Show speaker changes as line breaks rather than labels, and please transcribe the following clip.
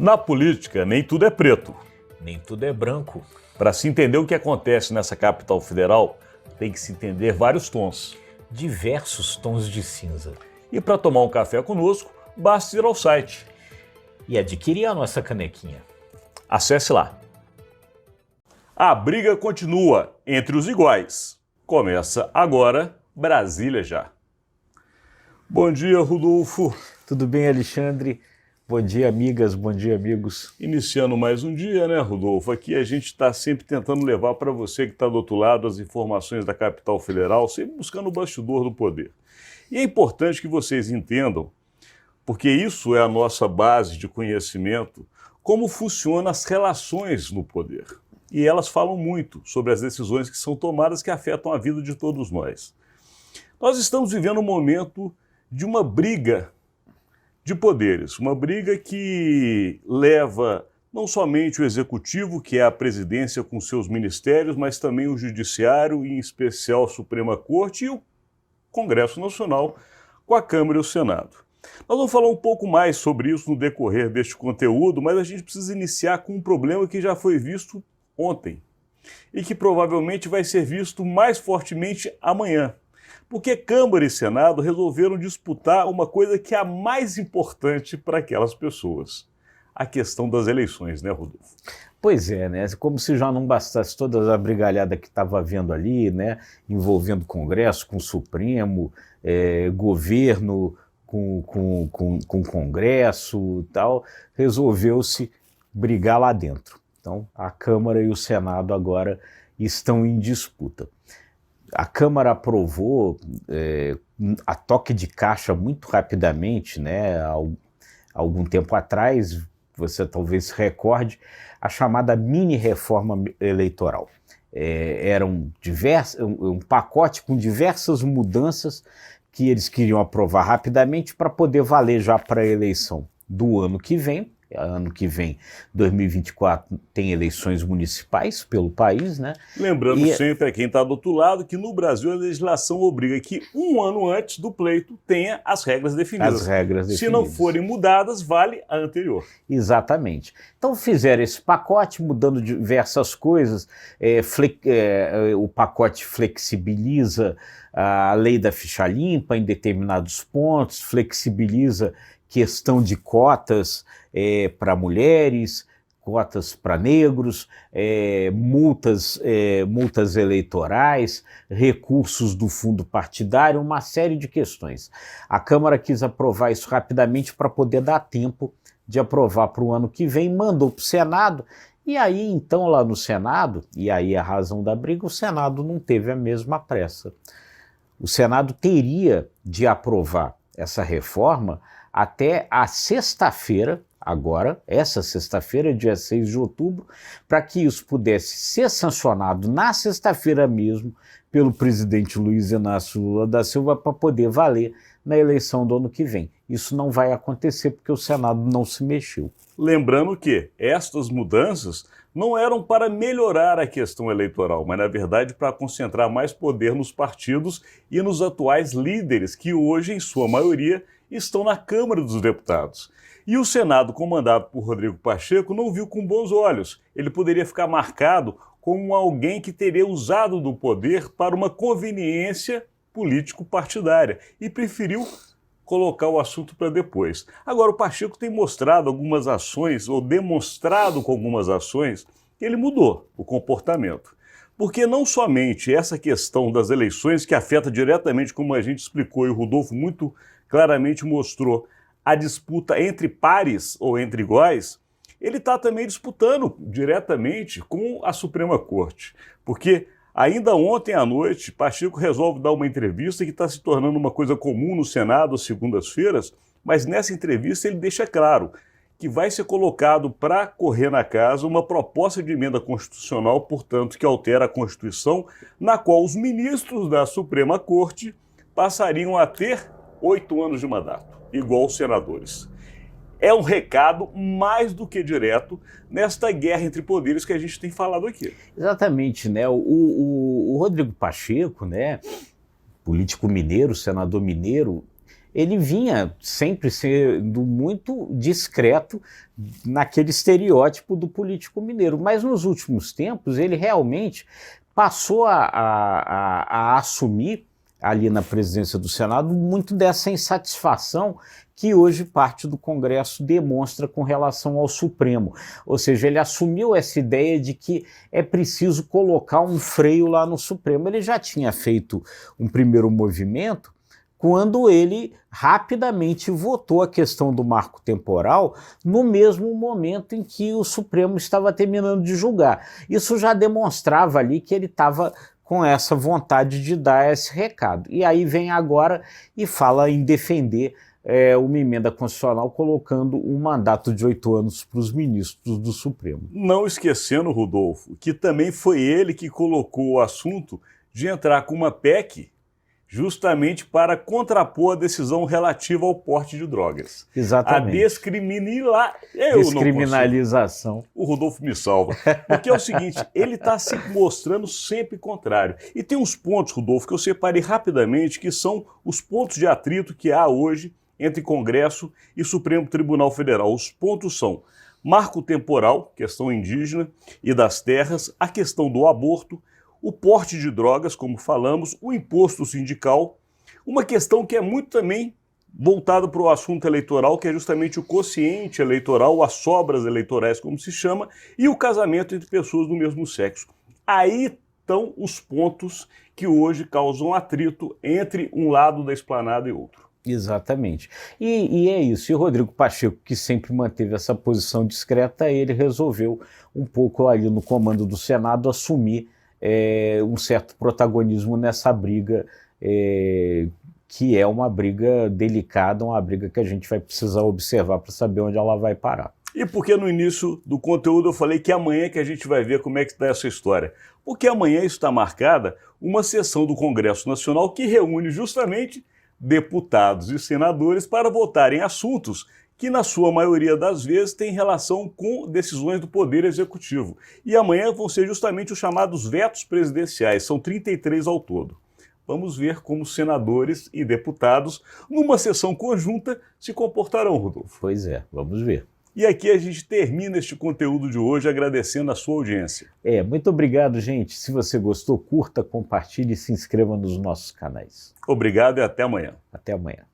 Na política, nem tudo é preto.
Nem tudo é branco.
Para se entender o que acontece nessa capital federal, tem que se entender vários tons.
Diversos tons de cinza.
E para tomar um café conosco, basta ir ao site
e adquirir a nossa canequinha.
Acesse lá. A briga continua entre os iguais. Começa agora, Brasília Já. Bom dia, Rodolfo.
Tudo bem, Alexandre? Bom dia, amigas, bom dia, amigos.
Iniciando mais um dia, né, Rodolfo? Aqui a gente está sempre tentando levar para você que está do outro lado as informações da capital federal, sempre buscando o bastidor do poder. E é importante que vocês entendam, porque isso é a nossa base de conhecimento, como funcionam as relações no poder. E elas falam muito sobre as decisões que são tomadas que afetam a vida de todos nós. Nós estamos vivendo um momento de uma briga de poderes, uma briga que leva não somente o executivo, que é a presidência com seus ministérios, mas também o judiciário, e em especial a Suprema Corte e o Congresso Nacional, com a Câmara e o Senado. Nós vamos falar um pouco mais sobre isso no decorrer deste conteúdo, mas a gente precisa iniciar com um problema que já foi visto ontem e que provavelmente vai ser visto mais fortemente amanhã. Porque Câmara e Senado resolveram disputar uma coisa que é a mais importante para aquelas pessoas, a questão das eleições, né, Rodolfo?
Pois é, né? Como se já não bastasse toda a brigalhada que estava havendo ali, né? Envolvendo o Congresso, com o Supremo, governo com Congresso e tal, resolveu-se brigar lá dentro. Então, a Câmara e o Senado agora estão em disputa. A Câmara aprovou a toque de caixa muito rapidamente, né? Há algum tempo atrás, você talvez se recorde, a chamada mini-reforma eleitoral. Era um pacote com diversas mudanças que eles queriam aprovar rapidamente para poder valer já para a eleição do ano que vem. Ano que vem, 2024, tem eleições municipais pelo país, né?
Lembrando sempre a quem está do outro lado que no Brasil a legislação obriga que um ano antes do pleito tenha as regras definidas.
As regras definidas.
Se não forem mudadas, vale a anterior.
Exatamente. Então fizeram esse pacote mudando diversas coisas. O pacote flexibiliza a lei da ficha limpa em determinados pontos, flexibiliza questão de cotas para mulheres, cotas para negros, multas eleitorais, recursos do fundo partidário, uma série de questões. A Câmara quis aprovar isso rapidamente para poder dar tempo de aprovar para o ano que vem, mandou para o Senado, e aí então lá no Senado, e aí a razão da briga, o Senado não teve a mesma pressa. O Senado teria de aprovar essa reforma até a sexta-feira, agora, essa sexta-feira, dia 6 de outubro, para que isso pudesse ser sancionado na sexta-feira mesmo pelo presidente Luiz Inácio Lula da Silva para poder valer na eleição do ano que vem. Isso não vai acontecer porque o Senado não se mexeu.
Lembrando que estas mudanças não eram para melhorar a questão eleitoral, mas, na verdade, para concentrar mais poder nos partidos e nos atuais líderes, que hoje, em sua maioria, estão na Câmara dos Deputados. E o Senado, comandado por Rodrigo Pacheco, não viu com bons olhos. Ele poderia ficar marcado como alguém que teria usado do poder para uma conveniência político-partidária e preferiu colocar o assunto para depois. Agora, o Pacheco tem mostrado algumas ações, ou demonstrado com algumas ações, que ele mudou o comportamento. Porque não somente essa questão das eleições, que afeta diretamente, como a gente explicou e o Rodolfo muito claramente mostrou, a disputa entre pares ou entre iguais, ele está também disputando diretamente com a Suprema Corte. Porque ainda ontem à noite, Pacheco resolve dar uma entrevista que está se tornando uma coisa comum no Senado às segundas-feiras, mas nessa entrevista ele deixa claro que vai ser colocado para correr na casa uma proposta de emenda constitucional, portanto, que altera a Constituição, na qual os ministros da Suprema Corte passariam a ter 8 anos de mandato, igual os senadores. É um recado mais do que direto nesta guerra entre poderes que a gente tem falado aqui.
Exatamente, né? O Rodrigo Pacheco, né, político mineiro, senador mineiro, ele vinha sempre sendo muito discreto naquele estereótipo do político mineiro, mas nos últimos tempos ele realmente passou a assumir ali na presidência do Senado muito dessa insatisfação que hoje parte do Congresso demonstra com relação ao Supremo. Ou seja, ele assumiu essa ideia de que é preciso colocar um freio lá no Supremo. Ele já tinha feito um primeiro movimento quando ele rapidamente votou a questão do marco temporal no mesmo momento em que o Supremo estava terminando de julgar. Isso já demonstrava ali que ele estava com essa vontade de dar esse recado. E aí vem agora e fala em defender uma emenda constitucional colocando um mandato de 8 anos para os ministros do Supremo.
Não esquecendo, Rodolfo, que também foi ele que colocou o assunto de entrar com uma PEC justamente para contrapor a decisão relativa ao porte de drogas.
Exatamente.
A
descriminalização.
O Rodolfo me salva. Porque é o seguinte, ele está se mostrando sempre contrário. E tem uns pontos, Rodolfo, que eu separei rapidamente, que são os pontos de atrito que há hoje entre Congresso e Supremo Tribunal Federal. Os pontos são marco temporal, questão indígena e das terras, a questão do aborto, o porte de drogas, como falamos, o imposto sindical, uma questão que é muito também voltada para o assunto eleitoral, que é justamente o quociente eleitoral, as sobras eleitorais, como se chama, e o casamento entre pessoas do mesmo sexo. Aí estão os pontos que hoje causam atrito entre um lado da esplanada e outro.
Exatamente. E é isso. E o Rodrigo Pacheco, que sempre manteve essa posição discreta, ele resolveu um pouco ali no comando do Senado assumir um certo protagonismo nessa briga, que é uma briga delicada, uma briga que a gente vai precisar observar para saber onde ela vai parar.
E por que no início do conteúdo eu falei que amanhã que a gente vai ver como é que está essa história? Porque amanhã está marcada uma sessão do Congresso Nacional que reúne justamente deputados e senadores para votarem assuntos que, na sua maioria das vezes, têm relação com decisões do Poder Executivo. E amanhã vão ser justamente os chamados vetos presidenciais, são 33 ao todo. Vamos ver como senadores e deputados, numa sessão conjunta, se comportarão, Rodolfo.
Pois é, vamos ver.
E aqui a gente termina este conteúdo de hoje agradecendo a sua audiência.
Muito obrigado, gente. Se você gostou, curta, compartilhe e se inscreva nos nossos canais.
Obrigado e até amanhã.
Até amanhã.